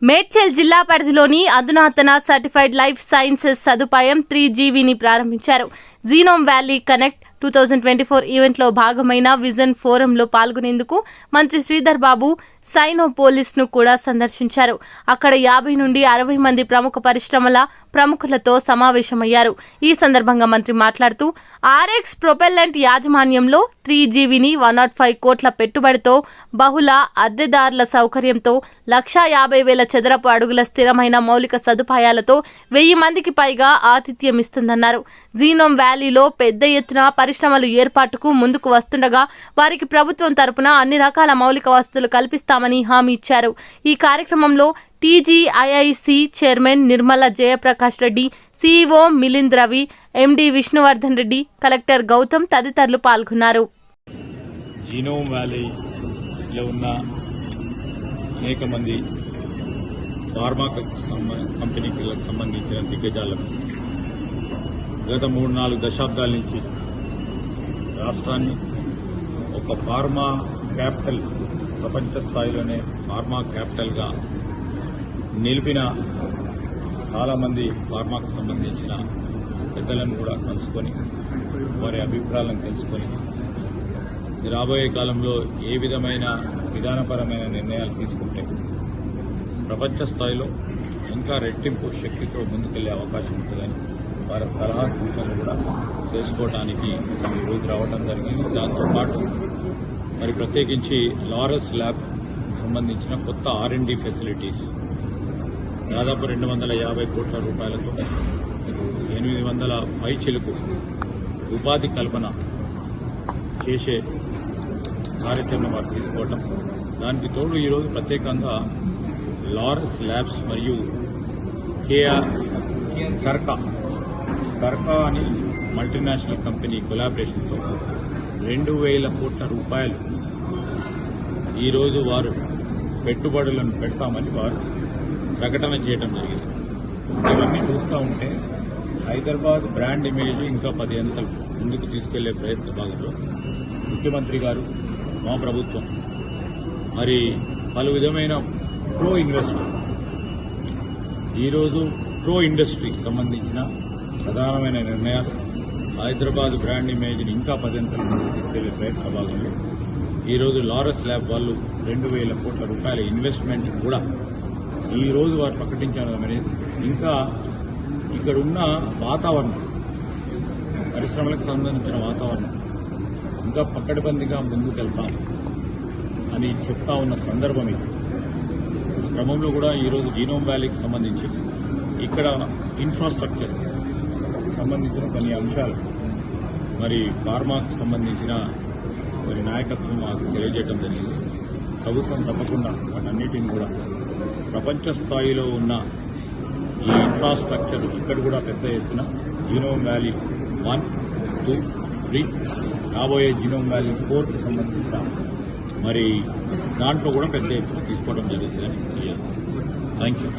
మేడ్చల్ జిల్లా పరిధిలోని అధునాతన సర్టిఫైడ్ లైఫ్ సైన్సెస్ సదుపాయం 3GVని ప్రారంభించారు. జీనోమ్ వ్యాలీ కనెక్ట్ 2024 ఈవెంట్లో భాగమైన విజన్ ఫోరంలో పాల్గొనేందుకు మంత్రి శ్రీధర్ బాబు సైనోపోలిస్ను కూడా సందర్శించారు. అక్కడ 50 నుండి 60 మంది ప్రముఖ పరిశ్రమల ప్రముఖులతో సమావేశమయ్యారు. ఈ సందర్భంగా మంత్రి మాట్లాడుతూ ఆర్ఎక్స్ ప్రొపెల్లెంట్ యాజమాన్యంలో 3GVని 105 కోట్ల పెట్టుబడితో బహుళ అద్దెదారుల సౌకర్యంతో 150,000 చదరపు అడుగుల స్థిరమైన మౌలిక సదుపాయాలతో 1000 మందికి పైగా ఆతిథ్యం ఇస్తుందన్నారు. జీనోమ్ వ్యాలీలో పెద్ద ఎత్తున పరిశ్రమలు ఏర్పాటుకు ముందుకు వస్తుండగా వారికి ప్రభుత్వం తరపున అన్ని రకాల మౌలిక వసతులు కల్పిస్తామని హామీ ఇచ్చారు. ఈ కార్యక్రమంలో TGIIC chairman Nirmala Jayaprakash Reddy, CEO Milind Ravi, MD Vishnuvardhan Reddy, collector Gautam తదితరులు పాల్గొన్నారు. జీనోమ్ వ్యాలీలో ఉన్న అనేక మంది ఫార్మా కంపెనీలకు సంబంధించిన దిగ్గజాలను గత 3-4 దశాబ్దాల నుంచి రాష్ట్రాన్ని ఒక ఫార్మా క్యాపిటల్, ప్రపంచ స్థాయిలోనే ఫార్మా క్యాపిటల్గా నిలిపిన చాలామంది ఫార్మాకు సంబంధించిన పెద్దలను కూడా కలుసుకొని వారి అభిప్రాయాలను తెలుసుకొని రాబోయే కాలంలో ఏ విధమైన విధానపరమైన నిర్ణయాలు తీసుకుంటే ప్రపంచ స్థాయిలో ఇంకా రెట్టింపు శక్తితో ముందుకెళ్లే అవకాశం ఉంటుందని వారి సలహా సూచనలు కూడా చేసుకోవడానికి ఈరోజు రావడం జరిగింది. దాంతోపాటు మరి ప్రత్యేకించి లారస్ ల్యాబ్ సంబంధించిన కొత్త R&D ఫెసిలిటీస్ దాదాపు 250 కోట్ల రూపాయలతో 800 పైచిలుకు ఉపాధి కల్పన చేసే కార్యక్రమం వారు తీసుకోవటం, దానికి తోడు ఈరోజు ప్రత్యేకంగా లారస్ ల్యాబ్స్ మరియు కర్కా అని మల్టీనేషనల్ కంపెనీ కొలాబరేషన్తో 2,000 కోట్ల రూపాయలు ఈరోజు వారు పెట్టుబడులను పెడతామని వారు ప్రకటన చేయడం జరిగింది. ఇవన్నీ చూస్తూ ఉంటే హైదరాబాద్ బ్రాండ్ ఇమేజ్ ఇంకా 10 అంతలు ముందుకు తీసుకెళ్లే ప్రయత్న భాగంలో ముఖ్యమంత్రి గారు, మా ప్రభుత్వం మరి పలు విధమైన ప్రో ఇన్వెస్టర్ ఈరోజు ప్రో ఇండస్ట్రీకి సంబంధించిన ప్రధానమైన నిర్ణయాలు హైదరాబాద్ బ్రాండ్ ఇమేజ్ని ఇంకా 10 అంతలు ముందుకు తీసుకెళ్లే ప్రయత్న భాగంలో ఈరోజు లారస్ ల్యాబ్ వాళ్ళు 2,000 కోట్ల రూపాయల ఇన్వెస్ట్మెంట్ కూడా ఈరోజు వారు ప్రకటించడం అనేది ఇంకా ఇక్కడున్న వాతావరణం, పరిశ్రమలకు సంబంధించిన వాతావరణం ఇంకా పకడ్బందీగా ముందుకెళ్తాం అని చెప్తా ఉన్న సందర్భం ఇది. క్రమంలో కూడా ఈరోజు జీనోమ్ వ్యాలీకి సంబంధించి ఇక్కడ ఇన్ఫ్రాస్ట్రక్చర్ సంబంధించిన కొన్ని అంశాలు మరి ఫార్మాకు సంబంధించిన మరి నాయకత్వం మాకు తెలియజేయడం జరిగింది. ప్రభుత్వం తప్పకుండా వాటన్నిటిని కూడా ప్రపంచ స్థాయిలో ఉన్న ఈ ఇన్ఫ్రాస్ట్రక్చర్ ఇక్కడ కూడా పెద్ద ఎత్తున జీనోమ్ వ్యాలీ 1, 2, 3 రాబోయే జీనోమ్ వ్యాలీ 4కు సంబంధించిన మరి దాంట్లో కూడా పెద్ద ఎత్తున తీసుకోవడం జరుగుతుందని తెలియజేస్తాం. Thank you.